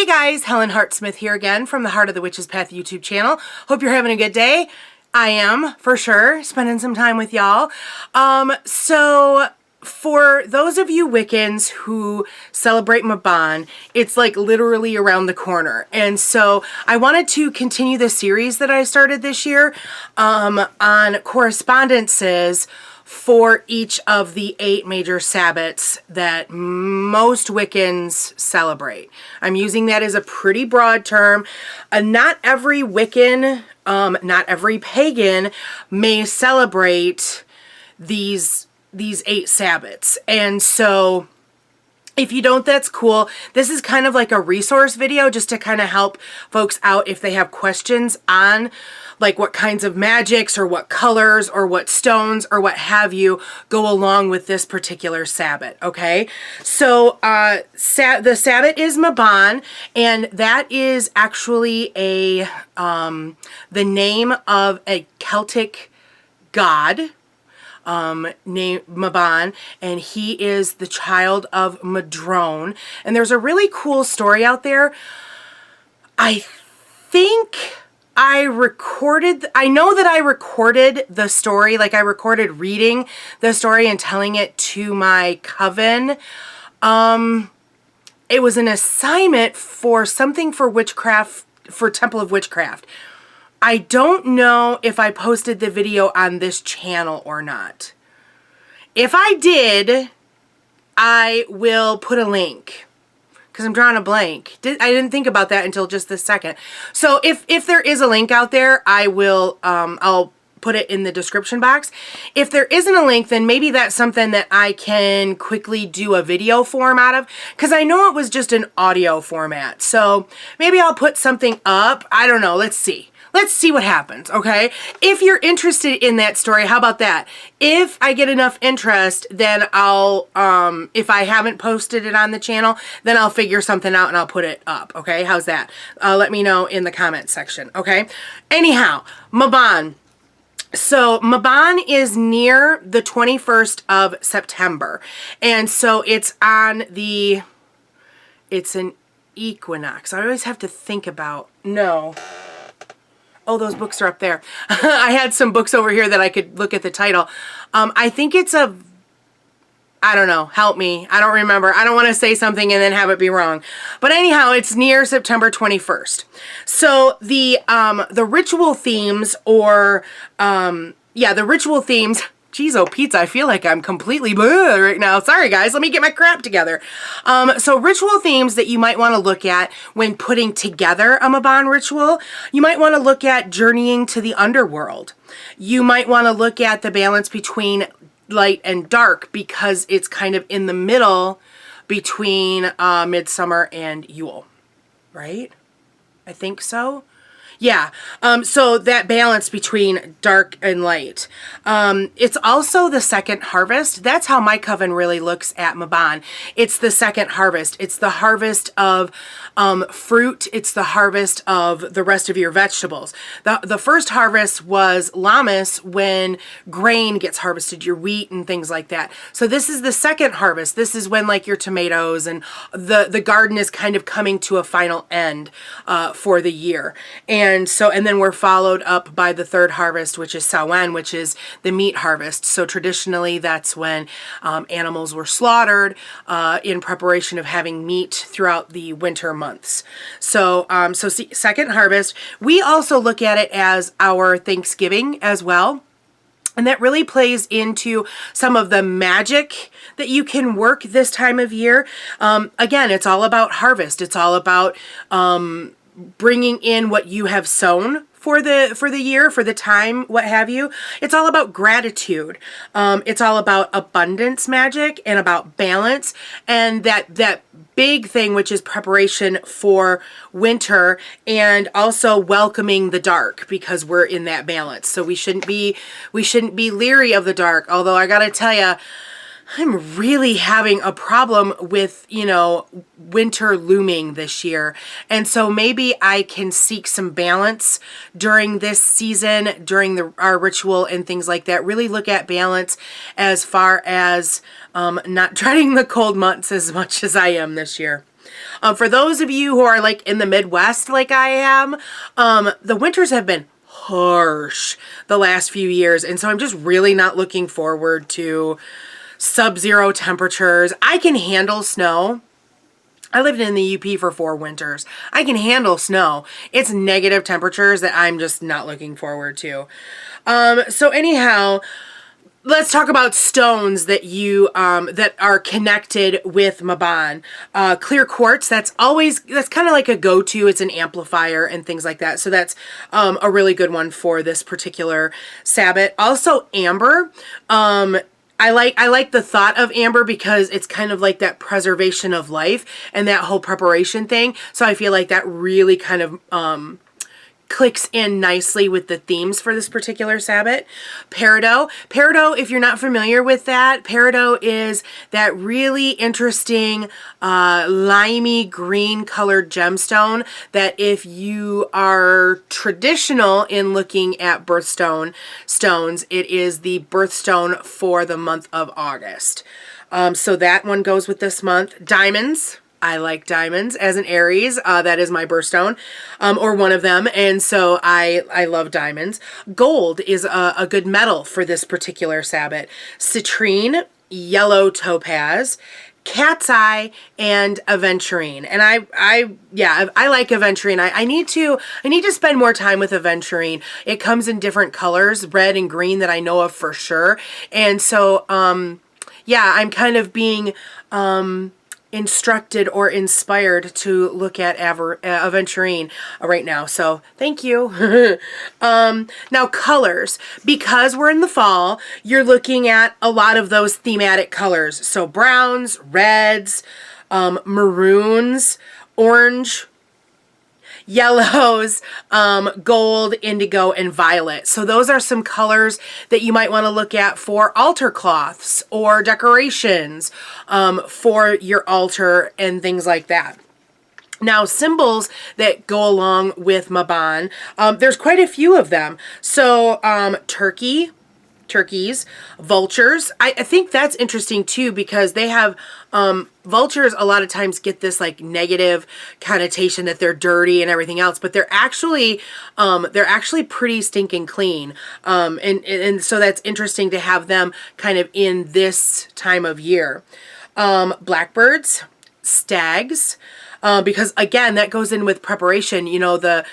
Hey guys, Helen Hartsmith here again from the Heart of the Witch's Path YouTube channel. Hope you're having a good day. I am, for sure, spending some time with y'all. So for those of you Wiccans who celebrate Mabon, it's like literally around the corner. And so I wanted to continue the series that I started this year on correspondences for each of the 8 major Sabbats that most Wiccans celebrate. I'm using that as a pretty broad term. Not every Wiccan, not every pagan may celebrate these 8 Sabbats. And so if you don't, that's cool. This is kind of like a resource video just to kind of help folks out if they have questions on like what kinds of magics or what colors or what stones or what have you go along with this particular Sabbat, okay? So the Sabbat is Mabon, and that is actually the name of a Celtic god named Mabon, and he is the child of Madrone. And there's a really cool story out there. I know that I recorded the story, like I recorded reading the story and telling it to my coven. It was an assignment for something for witchcraft, for Temple of Witchcraft. I don't know if I posted the video on this channel or not. If I did, I will put a link, because I'm drawing a blank. I didn't think about that until just this second. So if there is a link out there, I will, I'll put it in the description box. If there isn't a link, then maybe that's something that I can quickly do a video form out of, because I know it was just an audio format. So maybe I'll put something up. I don't know. Let's see. Let's see what happens, okay? If you're interested in that story, how about that? If I get enough interest, then I'll, if I haven't posted it on the channel, then I'll figure something out and I'll put it up, okay? How's that? Let me know in the comments section, okay? Anyhow, Mabon. So Mabon is near the 21st of September. And so it's on the, it's an equinox. I always have to think about, no. Oh, those books are up there. I had some books over here that I could look at the title. I think it's a, I don't know, help me. I don't remember. I don't want to say something and then have it be wrong. But anyhow, it's near September 21st. So the ritual themes or, yeah, the ritual themes. Jeez, oh pizza, I feel like I'm completely blah right now. Sorry guys, let me get my crap together. So ritual themes that you might want to look at when putting together a Mabon ritual, you might want to look at journeying to the underworld. You might want to look at the balance between light and dark, because it's kind of in the middle between Midsummer and Yule, right? I think so. Yeah, so that balance between dark and light. It's also the second harvest. That's how my coven really looks at Mabon. It's the second harvest. It's the harvest of fruit. It's the harvest of the rest of your vegetables. The first harvest was Lammas, when grain gets harvested, your wheat and things like that. So this is the second harvest. This is when like your tomatoes and the garden is kind of coming to a final end for the year. And then we're followed up by the third harvest, which is Samhain, which is the meat harvest. So traditionally, that's when animals were slaughtered in preparation of having meat throughout the winter months. So, see, second harvest. We also look at it as our Thanksgiving as well. And that really plays into some of the magic that you can work this time of year. Again, it's all about harvest. It's all about bringing in what you have sown for the year, for the time, what have you. It's all about gratitude. It's all about abundance magic and about balance, and that big thing, which is preparation for winter, and also welcoming the dark, because we're in that balance. So we shouldn't be leery of the dark. Although I gotta tell you, I'm really having a problem with, you know, winter looming this year. And so maybe I can seek some balance during this season, during our ritual and things like that. Really look at balance as far as not dreading the cold months as much as I am this year. For those of you who are like in the Midwest like I am, the winters have been harsh the last few years, and so I'm just really not looking forward to sub-zero temperatures. I can handle snow. I lived in the UP for 4 winters. I can handle snow. It's negative temperatures that I'm just not looking forward to. So anyhow, let's talk about stones that you that are connected with Mabon. Clear quartz, that's kind of like a go-to. It's an amplifier and things like that. So that's a really good one for this particular Sabbath. Also amber. I like the thought of amber because it's kind of like that preservation of life and that whole preparation thing. So I feel like that really kind of clicks in nicely with the themes for this particular Sabbath. Peridot. Peridot, if you're not familiar with that, peridot is that really interesting limey green colored gemstone that if you are traditional in looking at birthstone stones, it is the birthstone for the month of August. So that one goes with this month. Diamonds. I like diamonds as an Aries. That is my birthstone, or one of them. And so I love diamonds. Gold is a good metal for this particular Sabbath. Citrine, yellow topaz, cat's eye, and aventurine. And I like aventurine. I need to spend more time with aventurine. It comes in different colors, red and green, that I know of for sure. And so, yeah, I'm kind of being, instructed or inspired to look at aventurine right now. So thank you. Now colors, because we're in the fall, you're looking at a lot of those thematic colors. So browns, reds, maroons, orange, yellows, gold, indigo, and violet. So those are some colors that you might want to look at for altar cloths or decorations for your altar and things like that. Now, symbols that go along with Mabon, there's quite a few of them. So turkeys, vultures. I think that's interesting too because they have vultures a lot of times get this like negative connotation that they're dirty and everything else, but they're actually pretty stinking clean. And so that's interesting to have them kind of in this time of year. Blackbirds, stags, because again, that goes in with preparation. You know, the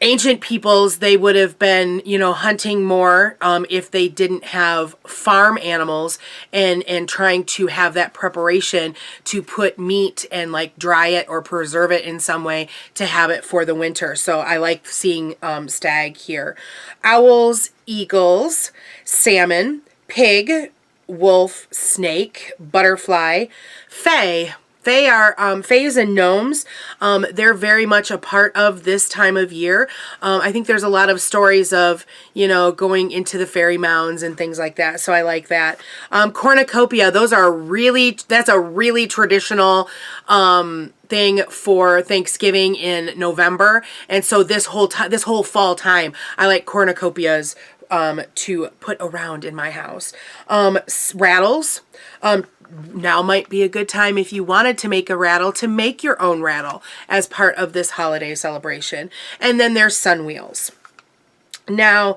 ancient peoples, they would have been, you know, hunting more if they didn't have farm animals and trying to have that preparation to put meat and like dry it or preserve it in some way to have it for the winter. So I like seeing stag here. Owls, eagles, salmon, pig, wolf, snake, butterfly, fae. They are, fays and gnomes, they're very much a part of this time of year. I think there's a lot of stories of, you know, going into the fairy mounds and things like that. So I like that. Cornucopia, that's a really traditional, thing for Thanksgiving in November. And so this whole fall time, I like cornucopias to put around in my house. Rattles. Now might be a good time if you wanted to make a rattle to make your own rattle as part of this holiday celebration. And then there's sun wheels. Now,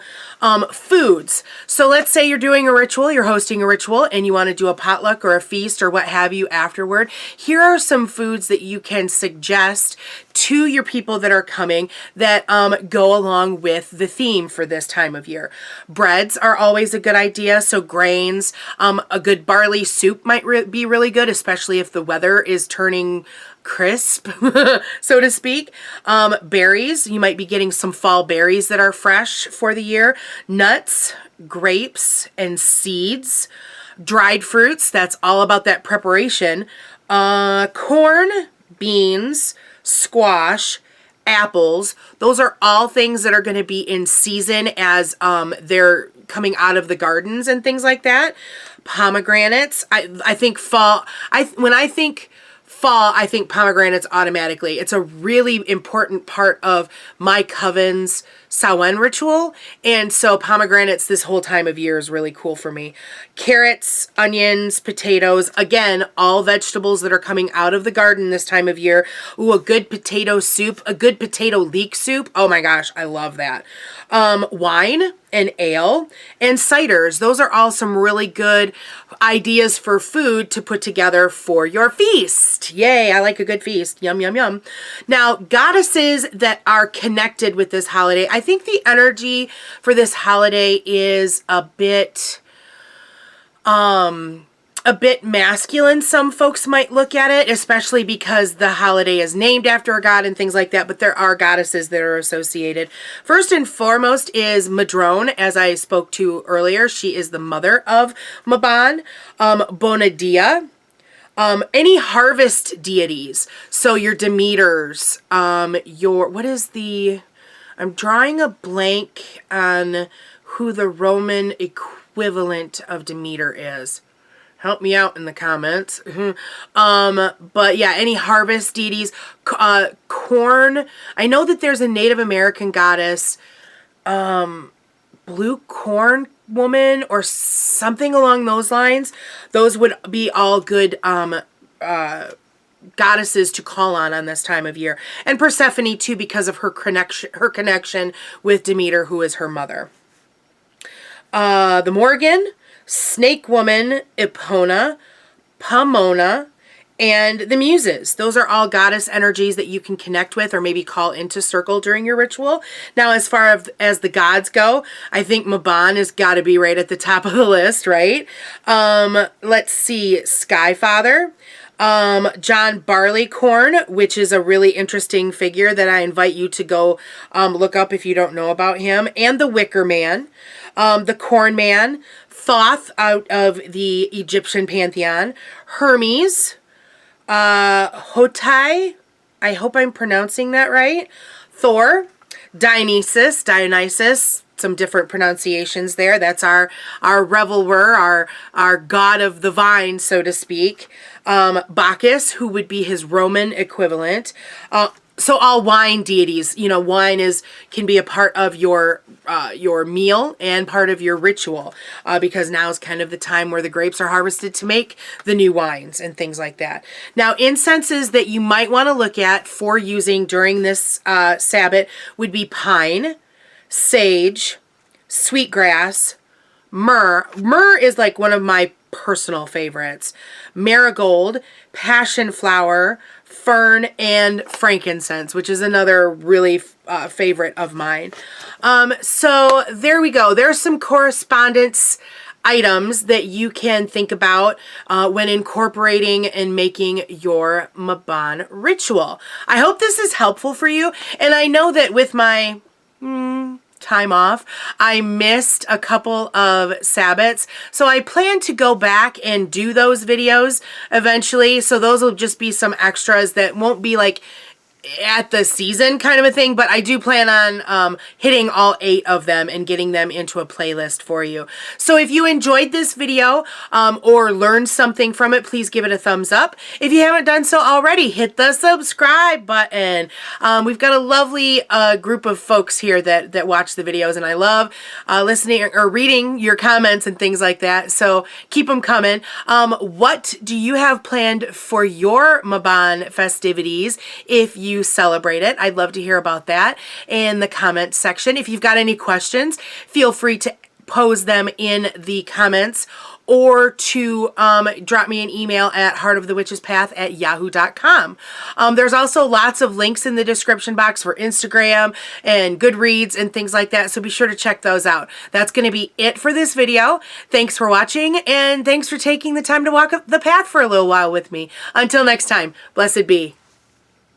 foods. So let's say you're doing a ritual, you're hosting a ritual, and you want to do a potluck or a feast or what have you afterward. Here are some foods that you can suggest to your people that are coming that go along with the theme for this time of year. Breads are always a good idea. So grains, a good barley soup might be really good, especially if the weather is turning crisp, so to speak. Berries, you might be getting some fall berries that are fresh for the year. Nuts, grapes, and seeds. Dried fruits, that's all about that preparation. Corn, beans, squash, apples. Those are all things that are going to be in season as they're coming out of the gardens and things like that. Pomegranates. I think fall. When I think fall, I think pomegranates automatically. It's a really important part of my Coven's Samhain ritual, and so pomegranates this whole time of year is really cool for me. Carrots, onions, potatoes, again, all vegetables that are coming out of the garden this time of year. Ooh, a good potato soup, a good potato leek soup. Oh my gosh, I love that. Wine and ale and ciders. Those are all some really good ideas for food to put together for your feast. Yay, I like a good feast. Yum, yum, yum. Now, goddesses that are connected with this holiday. I think the energy for this holiday is a bit masculine, some folks might look at it, especially because the holiday is named after a god and things like that, but there are goddesses that are associated. First and foremost is Madrone, as I spoke to earlier. She is the mother of Mabon. Bonadia. Any harvest deities. So your Demeters, I'm drawing a blank on who the Roman equivalent of Demeter is. Help me out in the comments. But yeah, any harvest deities, corn. I know that there's a Native American goddess, blue corn woman or something along those lines. Those would be all good goddesses to call on this time of year. And Persephone too, because of her connection with Demeter, who is her mother. The Morgan, Snake Woman, Epona, Pomona, and the Muses. Those are all goddess energies that you can connect with or maybe call into circle during your ritual. Now, as far as the gods go, I think Mabon has got to be right at the top of the list, right? Let's see, Skyfather, John Barleycorn, which is a really interesting figure that I invite you to go look up if you don't know about him, and the Wicker Man, the Corn Man, Thoth out of the Egyptian pantheon, Hermes, Hotai, I hope I'm pronouncing that right, Thor, Dionysus, some different pronunciations there. That's our reveler, our god of the vine, so to speak. Bacchus, who would be his Roman equivalent. So all wine deities, you know, wine can be a part of your meal and part of your ritual, because now is kind of the time where the grapes are harvested to make the new wines and things like that. Now, incenses that you might want to look at for using during this Sabbath would be pine, sage, sweetgrass, myrrh. Myrrh is like one of my personal favorites. Marigold, passion flower, fern, and frankincense, which is another really favorite of mine. So there we go. There's some correspondence items that you can think about when incorporating and making your Mabon ritual. I hope this is helpful for you. And I know that with my time off, I missed a couple of Sabbaths, so I plan to go back and do those videos eventually. So those will just be some extras that won't be like at the season kind of a thing, but I do plan on hitting all 8 of them and getting them into a playlist for you. So if you enjoyed this video or learned something from it, please give it a thumbs up. If you haven't done so already, hit the subscribe button. We've got a lovely group of folks here that watch the videos, and I love listening or reading your comments and things like that, so keep them coming. What do you have planned for your Mabon festivities if you celebrate it? I'd love to hear about that in the comments section. If you've got any questions, feel free to pose them in the comments or to drop me an email at heartofthewitchespath@yahoo.com. There's also lots of links in the description box for Instagram and Goodreads and things like that, so be sure to check those out. That's going to be it for this video. Thanks for watching, and thanks for taking the time to walk the path for a little while with me. Until next time, blessed be.